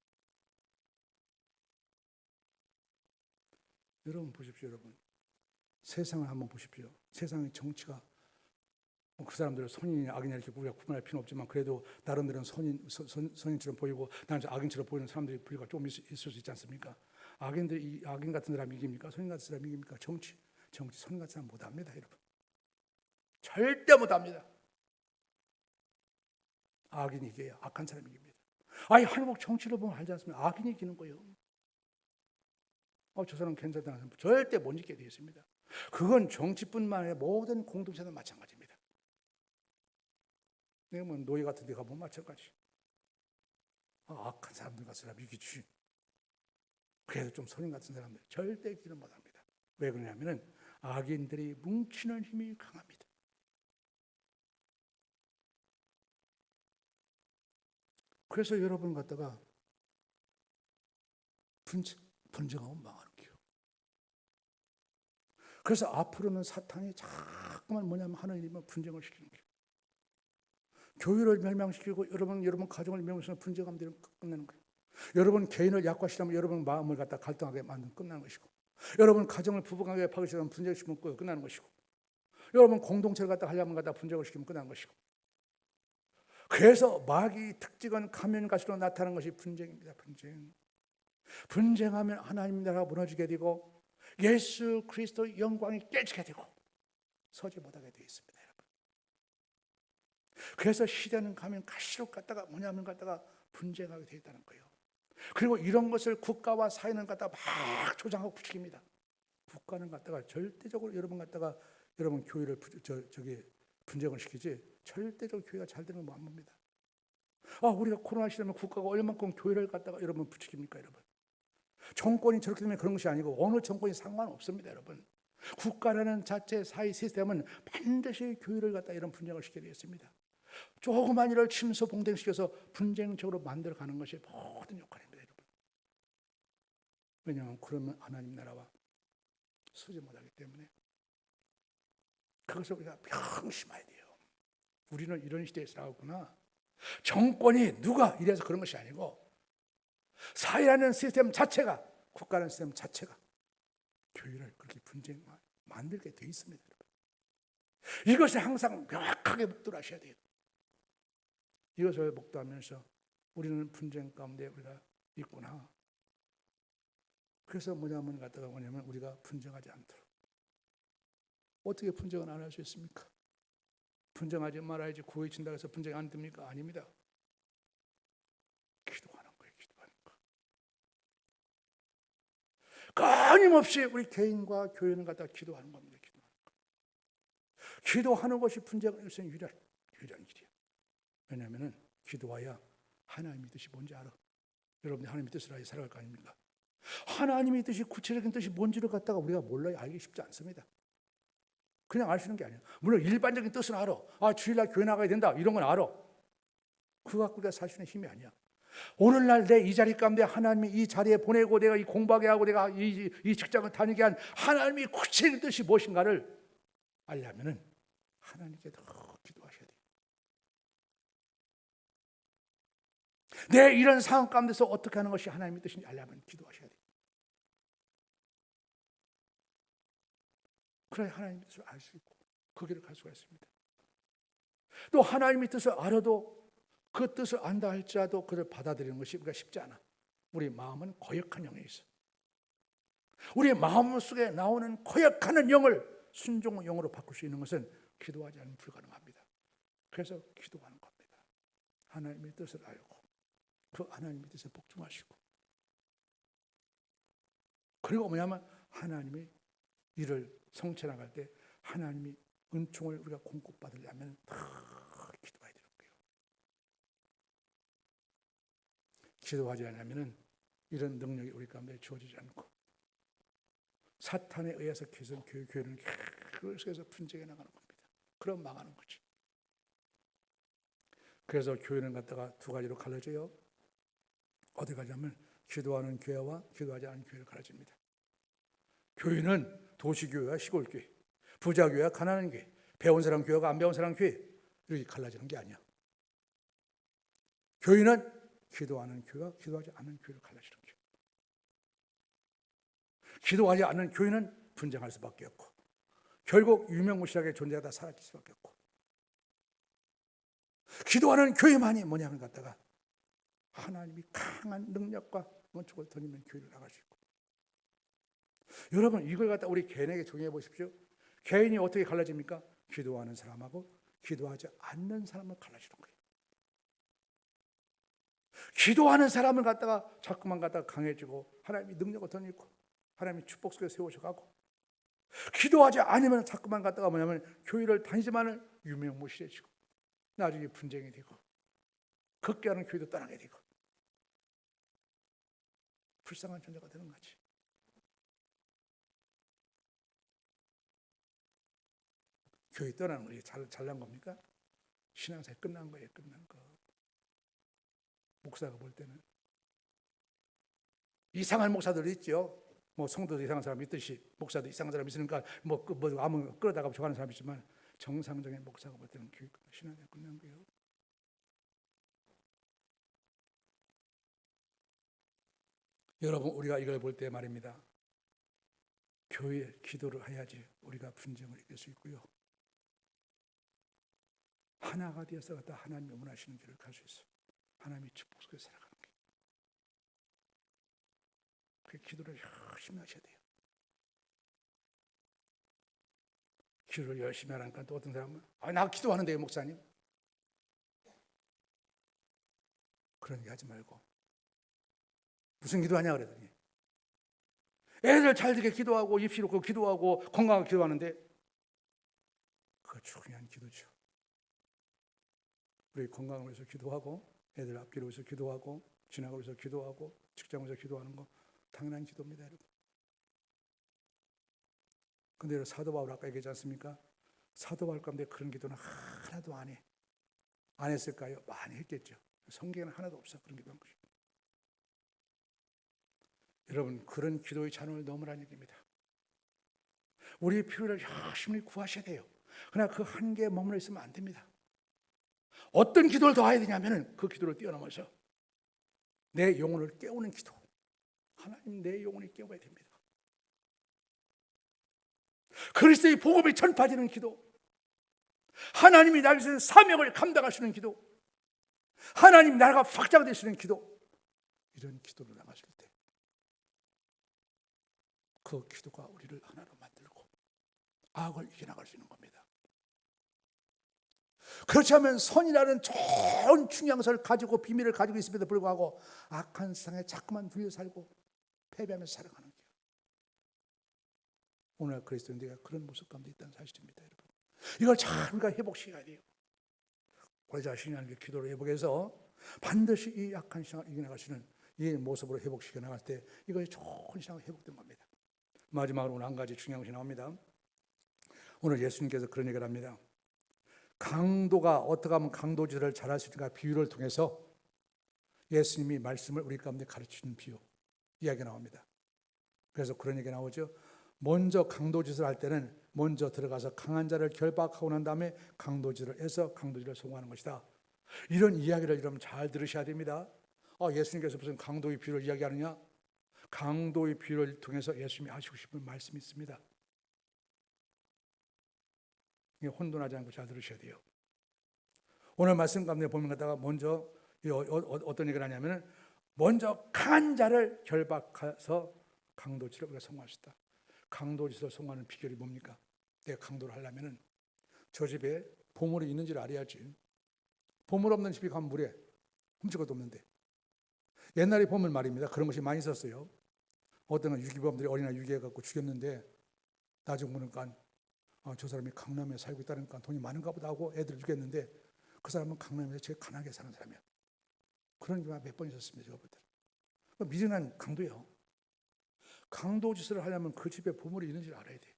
여러분 보십시오. 여러분 세상을 한번 보십시오. 세상의 정치가 그 사람들은 선인이 악이냐 이렇게 우리가 구분할 필요는 없지만 그래도 나름대로는 선인처럼 보이고 나는 악인처럼 보이는 사람들이 부류가 좀 있을 수 있지 않습니까? 악인들이 악인 같은 사람이 이깁니까? 선인 같은 사람이 이깁니까? 정치 선인 같은 사람 못합니다, 여러분. 절대 못합니다. 악인이 이겨요. 악한 사람이 이깁니다. 아니 한국 정치를 보면 알지 않습니까? 악인이 이기는 거예요. 저 사람 괜찮다는 사람 절대 못 이기게 되어 있습니다. 그건 정치뿐만 아니라 모든 공동체도 마찬가지입니다. 뭐 노예 같은 데 가보면 마찬가지. 악한 사람들 같은 사람 이기지. 그래도 좀 선인 같은 사람들 절대 이기는 못합니다. 왜 그러냐면은 악인들이 뭉치는 힘이 강합니다. 그래서 여러분 갖다가 분쟁하면 망하는 거예요. 그래서 앞으로는 사탄이 자꾸만 뭐냐면 하는 일이면 분쟁을 시키는 거예요. 교회를 멸망시키고 여러분 가정을 멸망시키면 분쟁하면 끝나는 거예요. 여러분 개인을 약화시키면 여러분 마음을 갖다 갈등하게 만들면 끝나는 것이고, 여러분 가정을 부부관계에 파괴시키면 분쟁을 시키면 끝나는 것이고, 여러분 공동체를 갖다 하려면 갖다 분쟁을 시키면 끝나는 것이고. 그래서 마귀의 특징은 가면가시로 나타나는 것이 분쟁입니다. 분쟁하면 하나님 나라가 무너지게 되고 예수 그리스도의 영광이 깨지게 되고 서지 못하게 되어 있습니다, 여러분. 그래서 시대는 가면 갈수록 갖다가 뭐냐면 갖다가 분쟁하게 되어 있다는 거예요. 그리고 이런 것을 국가와 사회는 갖다가 막 조장하고 부추깁니다. 국가는 갖다가 절대적으로 여러분 교회를 분쟁을 시키지 절대적으로 교회가 잘 되는 거 안 봅니다. 우리가 코로나 시대면 국가가 얼마큼 교회를 갖다가 여러분 부추깁니까, 여러분? 정권이 저렇게 되면 그런 것이 아니고 어느 정권이 상관없습니다, 여러분. 국가라는 자체 사회 시스템은 반드시 교회를 갖다 이런 분쟁을 시켜야 되겠습니다. 조그만 일을 침소봉대시켜서 분쟁적으로 만들어가는 것이 모든 역할입니다, 여러분. 왜냐하면 그러면 하나님 나라와 서지 못하기 때문에 그것을 우리가 명심해야 돼요. 우리는 이런 시대에 살아왔구나. 정권이 누가 이래서 그런 것이 아니고 사회라는 시스템 자체가, 국가라는 시스템 자체가 교회를 그렇게 분쟁 만들게 돼 있습니다, 여러분. 이것을 항상 명확하게 목도를 하셔야 돼요. 이것을 목도하면서 우리는 분쟁 가운데 우리가 있구나. 그래서 뭐냐면 우리가 분쟁하지 않도록. 어떻게 분쟁을 안 할 수 있습니까? 분쟁하지 말아야지 구호에 친다 해서 분쟁 안 됩니까? 아닙니다. 끊임없이 우리 개인과 교회는 갖다 기도하는 겁니다. 기도하는 것이 분쟁을 일으키는 유일한 길이야. 왜냐하면 기도해야 하나님의 뜻이 뭔지 알아. 여러분이 하나님의 뜻을 알고 살아갈 거 아닙니까? 하나님의 뜻이 구체적인 뜻이 뭔지를 갖다가 우리가 몰라야 알기 쉽지 않습니다. 그냥 알 수 있는 게 아니야. 물론 일반적인 뜻은 알아. 주일날 교회 나가야 된다 이런 건 알아. 그거 갖고 우리가 살 수 있는 힘이 아니야. 오늘날 내 이 자리 가운데 하나님이 이 자리에 보내고 내가 이 공부하게 하고 내가 이 직장을 다니게 한 하나님의 구체적인 뜻이 무엇인가를 알려면은 하나님께 더 기도하셔야 돼요. 내 이런 상황 가운데서 어떻게 하는 것이 하나님의 뜻인지 알려면 기도하셔야 돼요. 그래야 하나님의 뜻을 알 수 있고 그 길을 갈 수가 있습니다. 또 하나님의 뜻을 알아도 그 뜻을 안다 할지라도 그를 받아들이는 것이 우리가 쉽지 않아. 우리 마음은 거역한 영에 있어. 우리의 마음 속에 나오는 거역하는 영을 순종의 영으로 바꿀 수 있는 것은 기도하지 않으면 불가능합니다. 그래서 기도하는 겁니다. 하나님의 뜻을 알고 그 하나님의 뜻에 복종하시고, 그리고 뭐냐면 하나님의 일을 성취해 나갈 때 하나님이 은총을 우리가 공급받으려면 다 기도해야 되는 거예요. 기도하지 않으면 이런 능력이 우리 가운데 주어지지 않고 사탄에 의해서 계속 교회는 계속해서 분쟁해 나가는 겁니다. 그럼 망하는 거지. 그래서 교회는 갖다가 두 가지로 갈라져요. 어디 가냐면 기도하는 교회와 기도하지 않는 교회를 갈라집니다. 교회는 도시교회와 시골교회, 부자교회와 가난한 교회, 배운 사람 교회가 안 배운 사람 교회 이렇게 갈라지는 게 아니야. 교회는 기도하는 교회와 기도하지 않는 교회를 갈라지는 교회. 기도하지 않는 교회는 분쟁할 수밖에 없고 결국 유명무실하게 존재하다 사라질 수밖에 없고, 기도하는 교회만이 뭐냐면 갖다가 하나님이 강한 능력과 원칙을 던지는 교회를 나갈 수 있고. 여러분 이걸 갖다 우리 개인에게 적용해 보십시오. 개인이 어떻게 갈라집니까? 기도하는 사람하고 기도하지 않는 사람을 갈라지는 거예요. 기도하는 사람을 갖다가 자꾸만 갖다가 강해지고 하나님이 능력을 던지고 하나님이 축복 속에 세우셔가고, 기도하지 않으면 자꾸만 갖다가 뭐냐면 교회를 다니지만은 유명무실해지고 나중에 분쟁이 되고 극기하는 교회도 떠나게 되고 불쌍한 존재가 되는 거지. 교회 떠나는 것이 잘난 겁니까? 신앙생활 끝난 거예요. 끝난 거. 목사가 볼 때는 이상한 목사들도 있죠. 뭐 성도도 이상한 사람 있듯이 목사도 이상한 사람 있으니까 뭐 아무 끌어다가 좋아하는 사람 있지만 정상적인 목사가 볼 때는 교회 신앙생활 끝난 거예요. 여러분 우리가 이걸 볼 때 말입니다. 교회에 기도를 해야지 우리가 분쟁을 이길 수 있고요. 하나가 되어서 하나님이 원하시는 길을 갈 수 있어요. 하나님의 축복 속에 살아가는 게. 그 기도를 열심히 하셔야 돼요. 기도를 열심히 하라니까 또 어떤 사람은 나 기도하는데요 목사님. 그런 얘기 하지 말고 무슨 기도하냐 그러더니 애들 잘 되게 기도하고 입시 놓고 기도하고 건강하게 기도하는데 그거 중요한 기도죠. 우리 건강을 위해서 기도하고 애들 앞길을 위해서 기도하고 진학을 위해서 기도하고 직장을 위해서 기도하는 거 당연한 기도입니다, 여러분. 근데 사도 바울 아까 얘기하지 않습니까? 사도 바울 가운데 그런 기도는 하나도 안 해. 안 했을까요? 많이 했겠죠. 성경에는 하나도 없어 그런 기도한 것이. 여러분 그런 기도의 찬원을 넘으라는 얘기입니다. 우리의 필요를 열심히 구하셔야 돼요. 그러나 그 한계에 머물러 있으면 안 됩니다. 어떤 기도를 더 해야 되냐면 그 기도를 뛰어넘어서 내 영혼을 깨우는 기도. 하나님 내 영혼을 깨워야 됩니다. 그리스도의 복음이 전파되는 기도. 하나님이 나에게 주신 사명을 감당하시는 기도. 하나님 나라가 확장되시는 기도. 이런 기도를 나가실 때 그 기도가 우리를 하나로 만들고 악을 이겨나갈 수 있는 겁니다. 그렇지 않으면 선이라는 좋은 중요성을 가지고 비밀을 가지고 있음에도 불구하고 악한 세상에 자꾸만 눌려 살고 패배하면서 살아가는 거예요. 오늘 그리스도인들이 그런 모습 가운데 있다는 사실입니다, 여러분. 이걸 잘 우리가 회복시켜야 돼요. 우리 자신이 하는 기도로 회복해서 반드시 이 약한 신앙을 이겨나갈 수 있는 이 모습으로 회복시켜 나갈 때 이것이 좋은 신앙이 회복된 겁니다. 마지막으로 오늘 한 가지 중요한 것이 나옵니다. 오늘 예수님께서 그런 얘기를 합니다. 강도가 어떻게 하면 강도질을 잘할 수 있는가 비유를 통해서 예수님이 말씀을 우리 가운데 가르치는 비유 이야기가 나옵니다. 그래서 그런 얘기가 나오죠. 먼저 강도짓을 할 때는 먼저 들어가서 강한 자를 결박하고 난 다음에 강도질을 해서 강도질을 성공하는 것이다. 이런 이야기를 여러분 잘 들으셔야 됩니다. 예수님께서 무슨 강도의 비유를 이야기하느냐? 강도의 비유를 통해서 예수님이 하시고 싶은 말씀이 있습니다. 이게 혼돈하지 않고 잘 들으셔야 돼요. 오늘 말씀 가운데 보면 갖다가 먼저 어떤 얘기를 하냐면은 먼저 강한 자를 결박해서 강도질을 우리가 성공할 수 있다. 강도질을 성공하는 비결이 뭡니까? 내가 강도를 하려면은 저 집에 보물이 있는지를 알아야지. 보물 없는 집에 가면 뭐래? 훔칠 것도 없는데. 옛날에 보면 말입니다. 그런 것이 많이 있었어요. 어떤 유기범들이 어린아이 유기해갖고 죽였는데 나중에 보니까 저 사람이 강남에 살고 있다니까 돈이 많은가 보다 하고 애들 죽였는데 그 사람은 강남에서 제일 가난하게 사는 사람이야. 그런 경우가 몇 번 있었습니다. 제가 볼 때는. 미련한 강도예요. 강도 짓을 하려면 그 집에 보물이 있는지를 알아야 돼.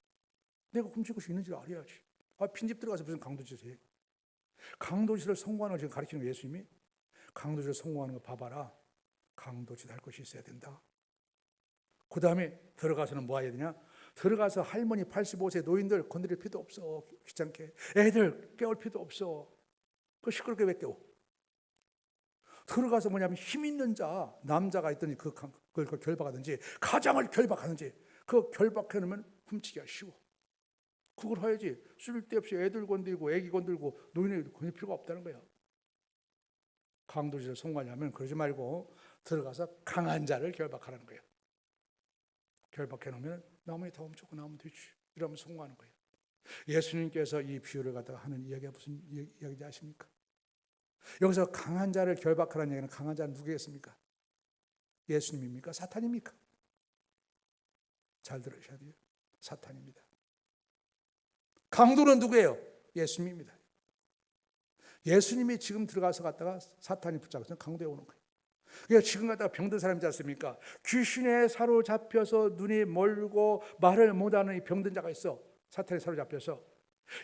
내가 훔칠 것이 있는지를 알아야지. 빈집 들어가서 무슨 강도 짓을 해. 강도 짓을 성공하는 걸 지금 가르치는 거예요. 예수님이. 강도 짓을 성공하는 거 봐봐라. 강도 짓 할 것이 있어야 된다. 그 다음에 들어가서는 뭐 해야 되냐? 들어가서 할머니 85세 노인들 건드릴 필요도 없어. 귀찮게. 애들 깨울 필요도 없어. 그 시끄럽게 왜 깨워? 들어가서 뭐냐면 힘 있는 자, 남자가 있더니 그걸 결박하든지 가장을 결박하든지 그 결박해놓으면 훔치기가 쉬워. 그걸 해야지. 쓸데없이 애들 건들고 애기 건들고 노인을 건들 필요가 없다는 거야. 강도질을 성공하려면 그러지 말고 들어가서 강한 자를 결박하라는 거예요. 결박해놓으면 나머지 다 훔쳐고 나오면 되지. 이러면 성공하는 거예요. 예수님께서 이 비유를 갖다가 하는 이야기가 무슨 이야기인지 아십니까? 여기서 강한 자를 결박하라는 얘기는 강한 자는 누구겠습니까? 예수님입니까? 사탄입니까? 잘 들으셔야 돼요. 사탄입니다. 강도는 누구예요? 예수님입니다. 예수님이 지금 들어가서 갔다가 사탄이 붙잡아서 강도에 오는 거예요. 그러니까 지금 갔다가 병든 사람이지 않습니까? 귀신에 사로잡혀서 눈이 멀고 말을 못하는 이 병든 자가 있어. 사탄에 사로잡혀서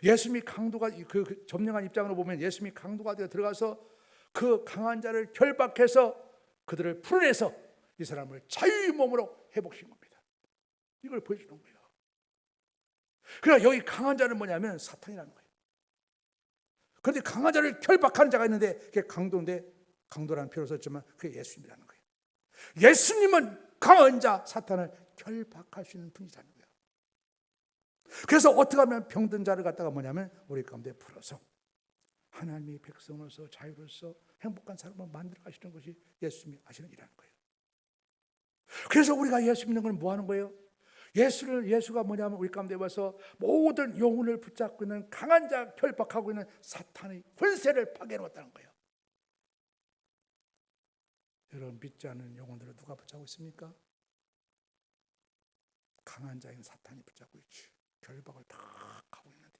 예수님이 강도가 그 점령한 입장으로 보면 예수님이 강도가 되어 들어가서 그 강한 자를 결박해서 그들을 풀어내서 이 사람을 자유의 몸으로 회복시킨 겁니다. 이걸 보여주는 거예요. 그러니까 여기 강한 자는 뭐냐면 사탄이라는 거예요. 그런데 강한 자를 결박하는 자가 있는데 그게 강도인데 강도라는 표현을 썼지만 그게 예수님이라는 거예요. 예수님은 강한 자 사탄을 결박할 수 있는 분이라는 거예요. 그래서 어떻게 하면 병든 자를 갖다가 뭐냐면 우리 가운데 풀어서 하나님의 백성으로서 자유로서 행복한 사람을 만들어 가시는 것이 예수님이 하시는 일이라는 거예요. 그래서 우리가 예수 믿는 건 뭐 하는 거예요? 예수가 뭐냐면 우리 가운데 와서 모든 영혼을 붙잡고 있는 강한 자 결박하고 있는 사탄의 권세를 파괴해놓았다는 거예요. 여러분 믿지 않는 영혼들을 누가 붙잡고 있습니까? 강한 자인 사탄이 붙잡고 있지. 결박을 다 하고 있는데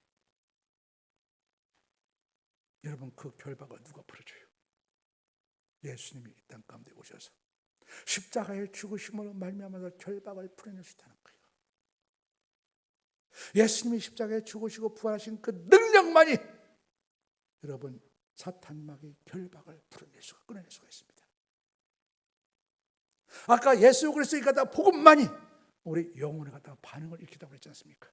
여러분 그 결박을 누가 풀어줘요? 예수님이 이 땅 가운데 오셔서 십자가의 죽으심으로 말미암아서 결박을 풀어낼 수 있다는 거예요. 예수님이 십자가에 죽으시고 부활하신 그 능력만이 여러분 사탄막의 결박을 풀어낼 수가 끊어낼 수가 있습니다. 아까 예수 그리스도의 갖다 복음만이 우리 영혼에 갖다가 반응을 일으키다고 그랬지 않습니까?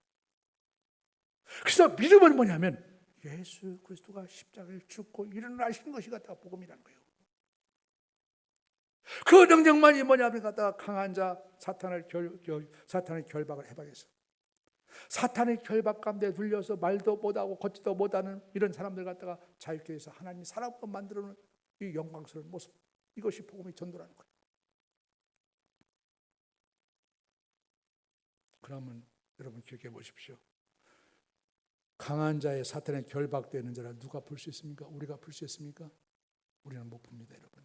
그래서 믿음은 뭐냐면 예수 그리스도가 십자가에 죽고 일어나신 것이 갖다가 복음이라는 거예요. 그 능력만이 뭐냐면 갖다가 강한 자 사탄의 결박을 해박해서 사탄의 결박 가운데 눌려서 말도 못하고 걷지도 못하는 이런 사람들 갖다가 자유케 해서 하나님이 사람으로 만들어놓은 이 영광스러운 모습, 이것이 복음의 전도라는 거예요. 그러면 여러분 기억해 보십시오. 강한 자의 사탄에 결박되는 자를 누가 풀 수 있습니까? 우리가 풀 수 있습니까? 우리는 못 풉니다, 여러분.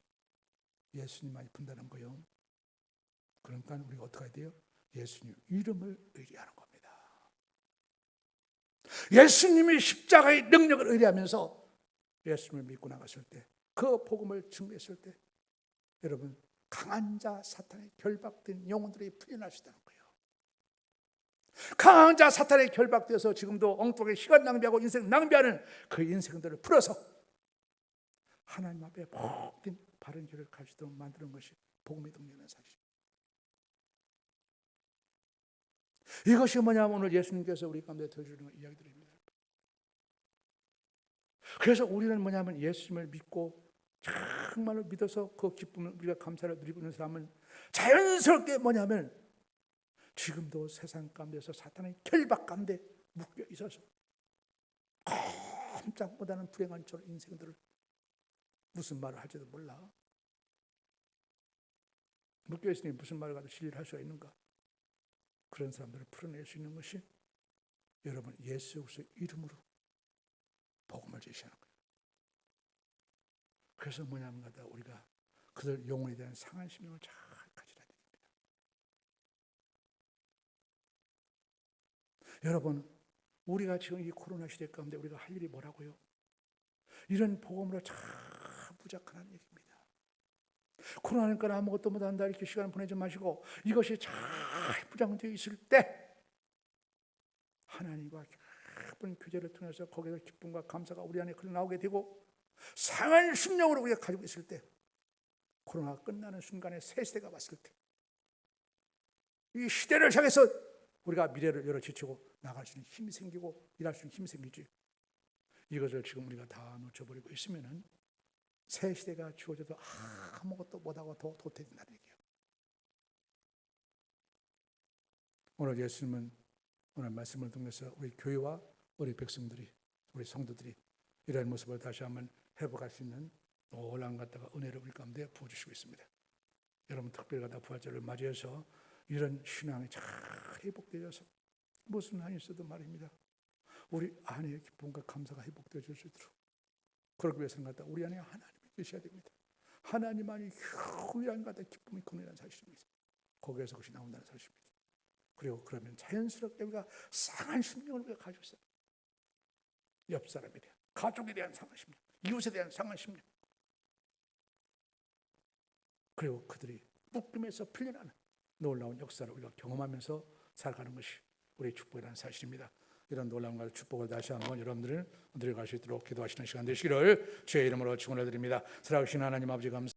예수님만이 푼다는 거예요. 그러니까 우리가 어떻게 해야 돼요? 예수님 이름을 의리하는 겁니다. 예수님이 십자가의 능력을 의뢰하면서 예수님을 믿고 나갔을 때, 그 복음을 증거했을 때, 여러분, 강한 자 사탄에 결박된 영혼들이 풀려나시다는 거예요. 강한 자 사탄에 결박돼서 지금도 엉뚱하게 시간 낭비하고 인생 낭비하는 그 인생들을 풀어서 하나님 앞에 복된 바른 길을 갈 수 있도록 만드는 것이 복음의 동력이라는 사실입니다. 이것이 뭐냐면 오늘 예수님께서 우리 가운데 들어주는 이야기들입니다. 그래서 우리는 뭐냐면 예수님을 믿고 정말로 믿어서 그 기쁨을, 우리가 감사를 누리고 있는 사람은 자연스럽게 뭐냐면 지금도 세상 가운데서 사탄의 결박 가운데 묶여 있어서 꼼짝 못하는 불행한 저런 인생들을 무슨 말을 할지도 몰라. 묶여 있으니 무슨 말을 가도 진리를 할 수가 있는가? 그런 사람들을 풀어낼 수 있는 것이 여러분 예수 그리스도의 이름으로 복음을 제시하는 거예요. 그래서 뭐냐면 우리가 그들 영혼에 대한 상한 심령을 잘 가지라 됩니다. 여러분, 우리가 지금 이 코로나 시대 가운데 우리가 할 일이 뭐라고요? 이런 복음으로 잘 부작하는 얘기입니다. 코로나니까 아무것도 못한다 이렇게 시간을 보내지 마시고 이것이 잘 부장되어 있을 때 하나님과 깊은 교제를 통해서 거기서 기쁨과 감사가 우리 안에 흘러나오게 되고 상한 심령으로 우리가 가지고 있을 때 코로나가 끝나는 순간에 새 시대가 왔을 때 이 시대를 향해서 우리가 미래를 열어지치고 나갈 수 있는 힘이 생기고 일할 수 있는 힘이 생기지. 이것을 지금 우리가 다 놓쳐버리고 있으면은 새 시대가 주어져도 아무것도 못하고 더 도태된다는 얘기예요. 오늘 예수님은 오늘 말씀을 통해서 우리 교회와 우리 백성들이, 우리 성도들이 이런 모습을 다시 한번 회복할 수 있는 놀라운 갖다가 은혜를 우리 가운데 부어주시고 있습니다. 여러분 특별히 갖다 부활절을 맞이해서 이런 신앙이 잘 회복되어서 무슨 한이 있어도 말입니다. 우리 안에 기쁨과 감사가 회복되어 줄 수 있도록 그러기 위해서는 갖다 우리 안에 하나님이 계셔야 됩니다. 하나님만이 유일한 갖다 기쁨이 근원이라는 사실입니다. 거기에서 그것이 나온다는 사실입니다. 그리고 그러면 자연스럽게 우리가 상한 심령을 우리가 가지고 있어요. 옆 사람에 대한, 가족에 대한 상한 심령, 이웃에 대한 상한 심령. 그리고 그들이 묶임에서 풀려나는 놀라운 역사를 우리가 경험하면서 살아가는 것이 우리의 축복이라는 사실입니다. 이런 놀라운 축복을 다시 한번 여러분들을 누려갈 수 있도록 기도하시는 시간 되시기를 주의 이름으로 축원을 드립니다. 살아계신 하나님 아버지 감사합니다.